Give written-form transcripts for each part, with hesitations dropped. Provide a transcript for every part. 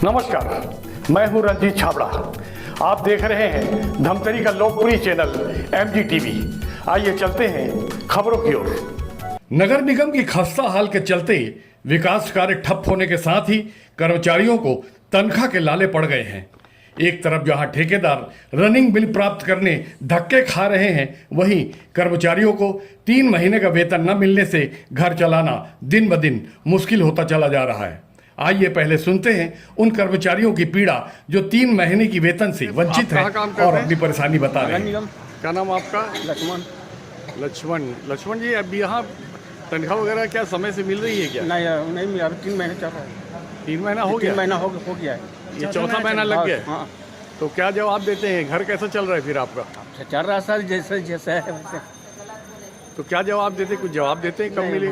नमस्कार, मैं हूं रंजीत छाबड़ा। आप देख रहे हैं धमतरी का लोकप्रिय चैनल MGTV। आइए चलते हैं खबरों की ओर। नगर निगम की खस्ता हाल के चलते विकास कार्य ठप होने के साथ ही कर्मचारियों को तनख्वाह के लाले पड़ गए हैं। एक तरफ जहां ठेकेदार रनिंग बिल प्राप्त करने धक्के खा रहे हैं, वहीं कर्मचारियों को 3 महीने का वेतन न मिलने से घर चलाना दिन ब दिन मुश्किल होता चला जा रहा है। आइए पहले सुनते हैं उन कर्मचारियों की पीड़ा जो 3 महीने की वेतन से वंचित है और अपनी परेशानी बता रहे हैं। क्या नाम आपका? लक्ष्मण जी, अब यहाँ तनख्वाह वगैरह क्या समय से मिल रही है क्या? नहीं मिला, 3 महीने चल रहा है। 3 महीना हो गया? 3 महीना हो गया है। ये चौथा महीना लग गया है। हाँ। तो क्या जवाब देते हैं? घर कैसा चल रहा है फिर आपका? चल रहा है सर, जैसे जैसे है वैसे। तो क्या जवाब देते? कुछ जवाब देते हैं कब मिले?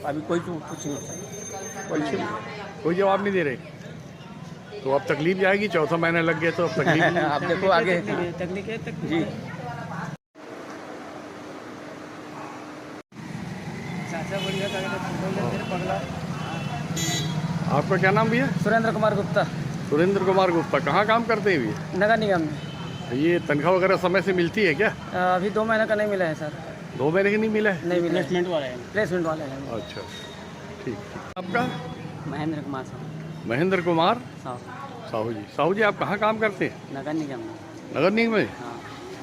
अभी कोई तो कुछ नहीं, कोई जवाब नहीं दे रहे। तो अब तकलीफ जाएगी, चौथा महीना लग गया तो अब तकलीफ आप देखो आगे जी। आपका क्या नाम भैया? सुरेंद्र कुमार गुप्ता। सुरेंद्र कुमार गुप्ता। कहाँ काम करते हैं भैया? नगर निगम में। ये तनख्वाह वगैरह समय से मिलती है क्या? अभी 2 महीने का नहीं मिला है सर। 2 महीने की नहीं मिला है? नहीं मिला। प्लेसमेंट वाले हैं। अच्छा, ठीक। आपका? महेंद्र कुमार साहब। महेंद्र कुमार साहब। साहू जी, आप कहाँ काम करते हैं? नगर निगम में। नगर निगम में? हाँ।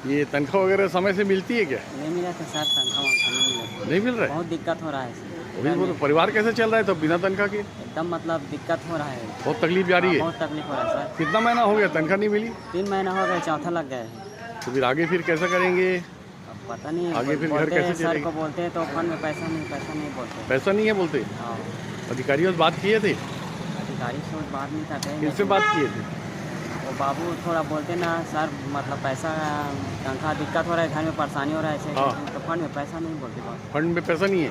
ये तनख्वाह वगैरह समय से मिलती है क्या? नहीं मिला था सर, तनख्वाह नहीं मिला। नहीं मिल रहा है? बहुत दिक्कत हो रहा है सर। अभी वो तो परिवार कैसे चल रहा है तो बिना तनख्वाह के? एकदम मतलब दिक्कत हो रहा है। बहुत तकलीफ जा रही है। बहुत तकलीफ हो रहा है सर। कितना महीना हो गया तनख्वाह नहीं मिली? 3 महीना हो गया, चौथा लग गया है। तो फिर आगे फिर कैसा करेंगे? अब पता नहीं है। आगे फिर घर बोलते कैसे हैं सर चलेगा? को बोलते हैं तो फंड में पैसा नहीं बोलते। पैसा नहीं है बोलते? हाँ। अधिकारियों से बात किए थे? अधिकारी से बात नहीं करते। किससे बात किए थे? वो बाबू थोड़ा बोलते ना सर, मतलब पैसा तनख्वाह दिक्कत हो रहा है, घर में परेशानी हो रहा है ऐसे। हाँ। तो फंड में पैसा नहीं बोलते बात। फंड में पैसा नहीं है।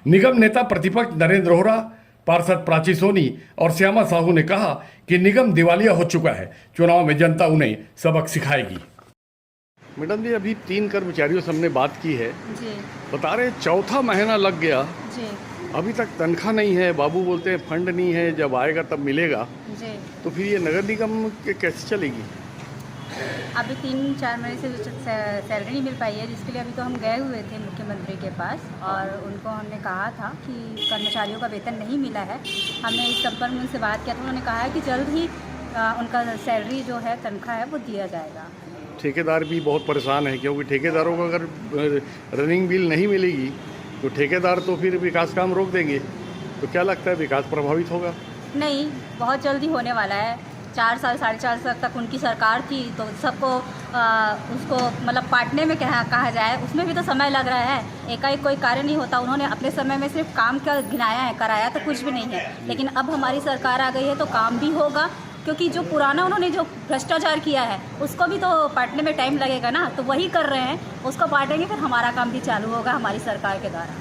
निगम नेता प्रतिपक्ष नरेंद्र रोहरा, पार्षद प्राची सोनी और श्यामा साहू ने कहा कि निगम दिवालिया हो चुका है। चुनाव में जनता उन्हें सबक सिखाएगी। मैडम जी, अभी 3 कर्मचारियों से हमने बात की है जी बता रहे चौथा महीना लग गया, जी अभी तक तनख्वाह नहीं है। बाबू बोलते हैं फंड नहीं है, जब आएगा तब मिलेगा। जी। तो फिर ये नगर निगम के कैसे चलेगी? अभी 3-4 महीने से सैलरी नहीं मिल पाई है, जिसके लिए अभी तो हम गए हुए थे मुख्यमंत्री के पास और उनको हमने कहा था कि कर्मचारियों का वेतन नहीं मिला है। हमने इस संपर्क में उनसे बात किया था, उन्होंने कहा है कि जल्द ही उनका सैलरी जो है, तनख्वाह है, वो दिया जाएगा। ठेकेदार भी बहुत परेशान है, क्योंकि ठेकेदारों को अगर रनिंग बिल नहीं मिलेगी तो ठेकेदार तो फिर विकास काम रोक देंगे। तो क्या लगता है विकास प्रभावित होगा? नहीं, बहुत जल्दी होने वाला है। 4 साल 4.5 साल तक उनकी सरकार थी, तो सबको उसको मतलब पाटने में कहा जाए, उसमें भी तो समय लग रहा है। एकाएक कोई कार्य नहीं होता। उन्होंने अपने समय में सिर्फ काम का गिनाया है, कराया तो कुछ भी नहीं है। लेकिन अब हमारी सरकार आ गई है तो काम भी होगा, क्योंकि जो पुराना उन्होंने जो भ्रष्टाचार किया है उसको भी तो पाटने में टाइम लगेगा ना। तो वही कर रहे हैं, उसको पाटेंगे, फिर हमारा काम भी चालू होगा हमारी सरकार के द्वारा।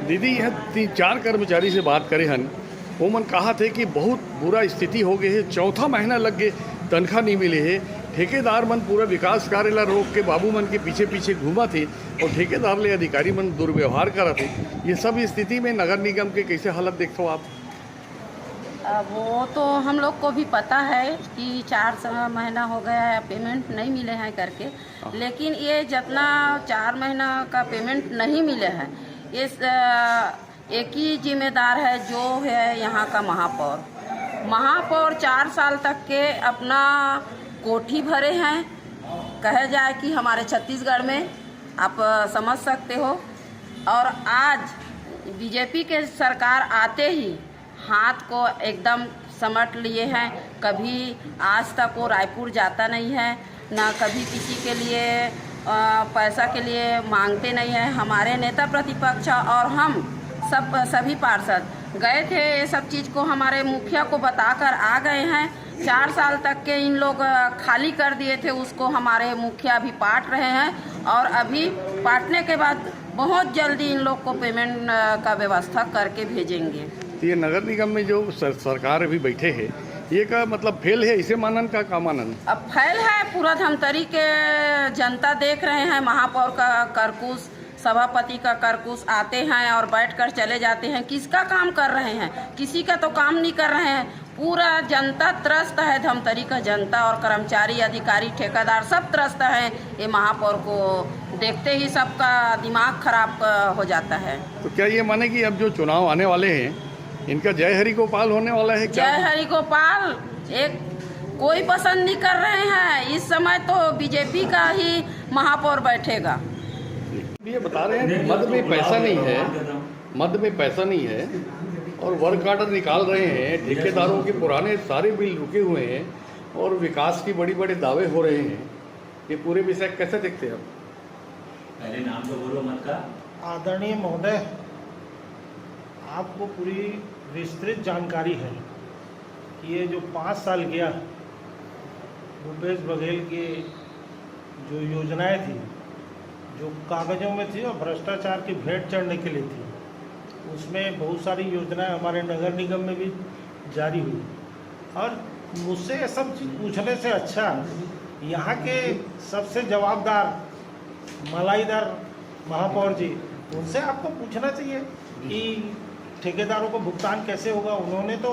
दीदी, यह 3-4 कर्मचारी से बात करे हन, वो मन कहा थे कि बहुत बुरा स्थिति हो गई है, चौथा महीना लग गए, तनख्वाह नहीं मिले है। ठेकेदार मन पूरा विकास कार्य ला रोक के बाबू मन के पीछे पीछे घूमा थे और ठेकेदार ले अधिकारी मन दुर्व्यवहार करा थे। ये सब स्थिति में नगर निगम के कैसे हालत देखते हो आप? वो तो हम लोग को भी पता है कि 4 महीना हो गया है, पेमेंट नहीं मिले हैं करके। लेकिन ये जितना 4 महीना का पेमेंट नहीं मिले हैं, इस एक ही जिम्मेदार है, जो है यहाँ का महापौर 4 साल तक के अपना कोठी भरे हैं। कहे जाए कि हमारे छत्तीसगढ़ में आप समझ सकते हो। और आज बीजेपी के सरकार आते ही हाथ को एकदम समट लिए हैं। कभी आज तक वो रायपुर जाता नहीं है, ना कभी किसी के लिए पैसा के लिए मांगते नहीं है। हमारे नेता प्रतिपक्ष और हम सभी पार्षद गए थे, ये सब चीज़ को हमारे मुखिया को बताकर आ गए हैं। 4 साल तक के इन लोग खाली कर दिए थे, उसको हमारे मुखिया अभी पाट रहे हैं और अभी पाटने के बाद बहुत जल्दी इन लोग को पेमेंट का व्यवस्था करके भेजेंगे। तो ये नगर निगम में जो सरकार अभी बैठे हैं, ये का मतलब फेल है, इसे मानन का मानन? अब फेल है, पूरा धमतरी के जनता देख रहे हैं। महापौर का करकूस, सभापति का करकूस आते हैं और बैठकर चले जाते हैं। किसका काम कर रहे हैं? किसी का तो काम नहीं कर रहे हैं। पूरा जनता त्रस्त है, धमतरी का जनता और कर्मचारी, अधिकारी, ठेकेदार सब त्रस्त हैं। ये महापौर को देखते ही सबका दिमाग खराब हो जाता है। तो क्या ये माने कि अब जो चुनाव आने वाले हैं इनका जय हरि गोपाल होने वाला है क्या? जय हरि गोपाल एक कोई पसंद नहीं कर रहे हैं। इस समय तो बीजेपी का ही महापौर बैठेगा। ये बता रहे हैं कि मद में पैसा नहीं है, मद में पैसा नहीं है और वर्क ऑर्डर निकाल रहे हैं। ठेकेदारों के पुराने सारे बिल रुके हुए हैं और विकास की बड़ी बड़े दावे हो रहे हैं। ये पूरे विषय कैसे देखते हैं आप? पहले नाम तो बोलो मत का। आदरणीय महोदय, आपको पूरी विस्तृत जानकारी है कि ये जो 5 साल गया भूपेश बघेल की जो योजनाएं थी, जो कागज़ों में थी और भ्रष्टाचार की भेंट चढ़ने के लिए थी, उसमें बहुत सारी योजनाएं हमारे नगर निगम में भी जारी हुई। और मुझसे ये सब चीज़ पूछने से अच्छा यहाँ के सबसे जवाबदार मलाईदार महापौर जी, उनसे आपको पूछना चाहिए कि ठेकेदारों को भुगतान कैसे होगा। उन्होंने तो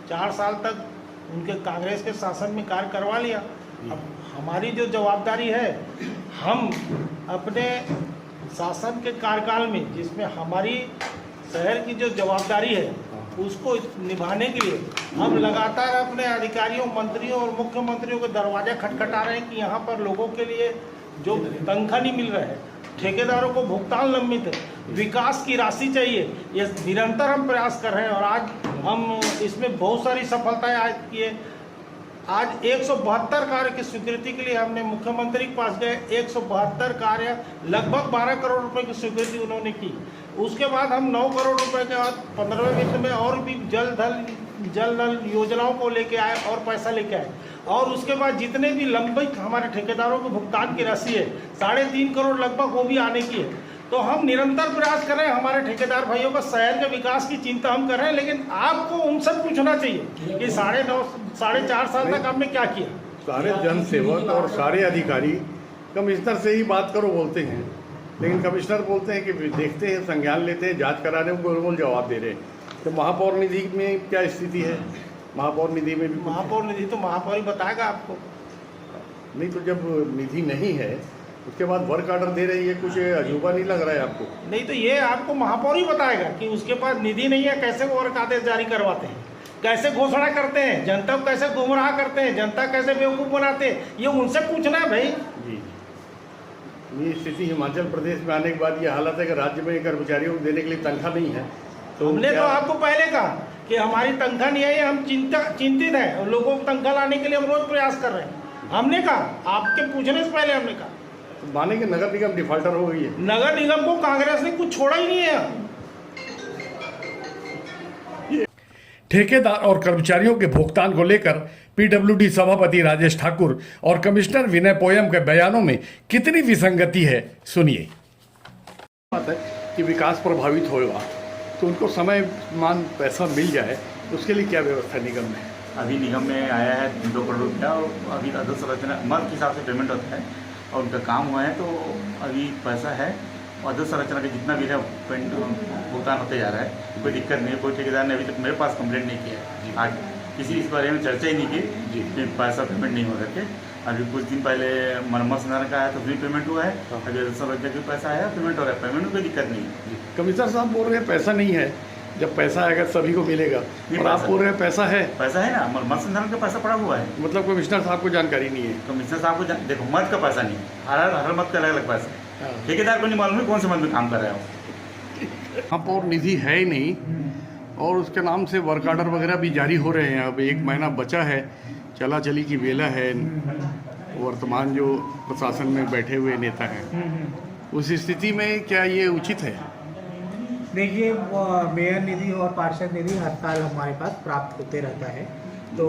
4 साल तक उनके कांग्रेस के शासन में कार्य करवा लिया। अब हमारी जो जवाबदारी है, हम अपने शासन के कार्यकाल में जिसमें हमारी शहर की जो जवाबदारी है उसको निभाने के लिए हम लगातार अपने अधिकारियों, मंत्रियों और मुख्यमंत्रियों के दरवाजे खटखटा रहे हैं कि यहाँ पर लोगों के लिए जो तनख्वाह नहीं मिल रहा है, ठेकेदारों को भुगतान लंबित है, विकास की राशि चाहिए, ये निरंतर हम प्रयास कर रहे हैं। और आज हम इसमें बहुत सारी सफलताएं आज किए। आज 172 कार्य की स्वीकृति के लिए हमने मुख्यमंत्री के पास गए। 172 कार्य, लगभग 12 करोड़ रुपए की स्वीकृति उन्होंने की। उसके बाद हम 9 करोड़ रुपए के बाद 15वें वित्त में और भी जल नल योजनाओं को लेके आए और पैसा लेके आए। और उसके बाद जितने भी लंबित हमारे ठेकेदारों को भुगतान की राशि है 3.5 करोड़ लगभग, वो भी आने की है। तो हम निरंतर प्रयास कर रहे हैं। हमारे ठेकेदार भाइयों का शहर के विकास की चिंता हम कर रहे हैं, लेकिन आपको उनसे पूछना चाहिए कि 4.5 साल तक आपने क्या किया। सारे जन सेवक और सारे अधिकारी कमिश्नर से ही बात करो बोलते हैं, लेकिन कमिश्नर बोलते हैं कि देखते हैं, संज्ञान लेते हैं, जांच कराने को गोल जवाब दे रहे हैं। तो महापौर निधि में क्या स्थिति है? महापौर निधि में भी महापौर निधि तो महापौर ही बताएगा आपको। नहीं, तो जब निधि नहीं है उसके बाद वर्क ऑर्डर दे रही है, कुछ अजूबा नहीं लग रहा है आपको? नहीं, तो ये आपको महापौर ही बताएगा कि उसके पास निधि नहीं है, कैसे वो वर्क आदेश जारी करवाते हैं, कैसे घोषणा करते हैं, जनता को कैसे गुमराह करते हैं, जनता कैसे बेवकूफ़ बनाते हैं, ये उनसे पूछना है भाई। जी, ये स्थिति हिमाचल प्रदेश में आने के बाद ये हालत है कि राज्य में कर्मचारियों को देने के लिए तनख्वाह नहीं है। तो हमने तो आपको पहले कहा कि हमारी तनख्वाह नहीं आई, हम चिंतित हैं और लोगों को तनख्वाह लाने के लिए हम रोज प्रयास कर रहे हैं। हमने कहा, आपके पूछने से पहले हमने कहा। तो माने कि नगर निगम डिफॉल्टर हो गई है। नगर निगम को कांग्रेस ने कुछ छोड़ा ही नहीं है। ठेकेदार और कर्मचारियों के भुगतान को लेकर पीडब्ल्यूडी सभापति राजेश ठाकुर और कमिश्नर विनय पोयम के बयानों में कितनी विसंगति है, सुनिए। बात है कि विकास प्रभावित होगा तो उनको समय मान पैसा मिल जाए, उसके लिए क्या व्यवस्था निगम में? अभी निगम में आया है 2 करोड़ रुपया और अभी अधोसंरचना मद के हिसाब से पेमेंट होता है और उनका काम हुआ है, तो अभी पैसा है और अधोसंरचना का जितना भी है भुगतान होते जा रहा है। कोई दिक्कत नहीं है। कोई ठेकेदार ने अभी तक मेरे पास कंप्लेंट नहीं किया है। आज किसी इस बारे में चर्चा ही नहीं की कि पैसा पेमेंट नहीं हो रहे थे। अभी कुछ दिन पहले मरम्मत संधारण का आया तो भी पेमेंट हुआ है। अभी अधोसंरचना का पैसा आया, पेमेंट हो रहा है, पेमेंट में कोई दिक्कत नहीं है। कमिश्नर साहब बोल रहे हैं पैसा नहीं है, जब पैसा आएगा सभी को मिलेगा, और आप बोल रहे हैं पैसा है। पैसा है ना, मरम्मत संधारण का पैसा पड़ा हुआ है। मतलब कमिश्नर साहब को जानकारी नहीं है? कमिश्नर साहब को देखो, मद का पैसा नहीं, हर मद का अलग अलग पैसा है। ठेकेदार को नहीं मालूम है कौन से मद में काम कर रहा है। महापौर निधि है ही नहीं और उसके नाम से वर्क ऑर्डर वगैरह भी जारी हो रहे हैं। अब 1 महीना बचा है, चला चली की बेला है। वर्तमान जो प्रशासन में बैठे हुए नेता हैं, उस स्थिति में क्या ये उचित है? देखिए, मेयर निधि और पार्षद निधि हर साल हमारे पास प्राप्त होते रहता है, तो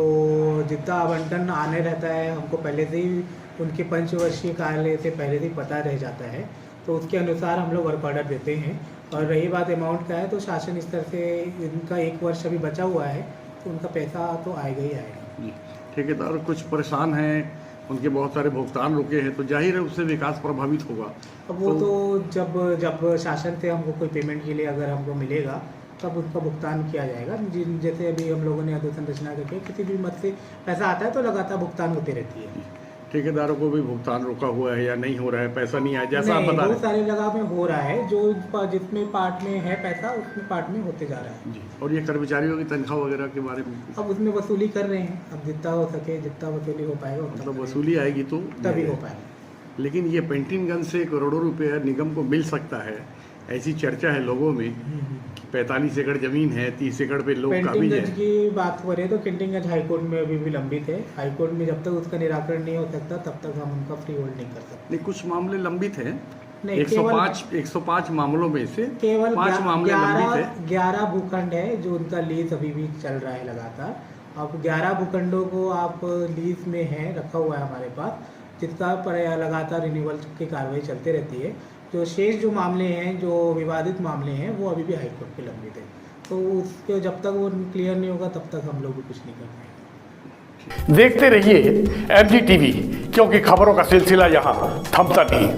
जितना आवंटन आने रहता है हमको पहले से ही उनके पंचवर्षीय कार्यालय से पहले से ही पता रह जाता है, तो उसके अनुसार हम लोग वर्क ऑर्डर देते हैं। और रही बात अमाउंट का है, तो शासन स्तर से इनका 1 वर्ष अभी बचा हुआ है, तो उनका पैसा तो आएगा ही आएगा। ठेकेदार कुछ परेशान हैं, उनके बहुत सारे भुगतान रुके हैं, तो जाहिर है उससे विकास प्रभावित होगा। अब वो तो जब शासन से हमको कोई पेमेंट के लिए अगर हमको मिलेगा तब उसका भुगतान किया जाएगा। जैसे अभी हम लोगों ने अधोसंरचना करके किसी भी मद से पैसा आता है तो लगातार भुगतान होती रहती है। ठेकेदारों को भी भुगतान रोका हुआ है या नहीं हो रहा है, पैसा नहीं आया जैसा आप बता रहे बहुत सारी जगह में हो रहा है, जो जिसमें पार्ट में है पैसा उसमें पार्ट में होते जा रहा है जी। और ये कर्मचारियों की तनख्वाह वगैरह के बारे में अब उसमें वसूली कर रहे हैं, अब जितना हो सके जितना वसूली हो पाएगा उतना मतलब करेंगे। वसूली आएगी तो तभी हो पाएगा। लेकिन ये पेंटिंगगंज से करोड़ों रुपए निगम को मिल सकता है, ऐसी चर्चा है लोगों में। 45 एकड़ जमीन है, 30 एकड़ पे लोग काबिज किंटिंगंज है। की बात करें तो किंटिंगंज हाईकोर्ट में अभी भी लंबित है। हाईकोर्ट में जब तक उसका निराकरण नहीं हो सकता तब तक हम उनका फ्री होल्ड नहीं कर सकते। नहीं, कुछ मामले लंबित हैं। नहीं, 105 मामलों में से केवल 5 मामले लंबित है। 11 भूखंड है जो उनका लीज अभी भी चल रहा है लगातार। अब 11 भूखंडों को आप लीज में है रखा हुआ है हमारे पास, जिसका पर लगातार रिन्यूअल की कार्रवाई चलती रहती है। जो शेष जो मामले हैं, जो विवादित मामले हैं, वो अभी भी हाईकोर्ट पे लंबित है। तो उसके जब तक वो क्लियर नहीं होगा तब तक हम लोग भी कुछ नहीं कर पाएंगे। देखते रहिए MG TV, क्योंकि खबरों का सिलसिला यहाँ थमता नहीं।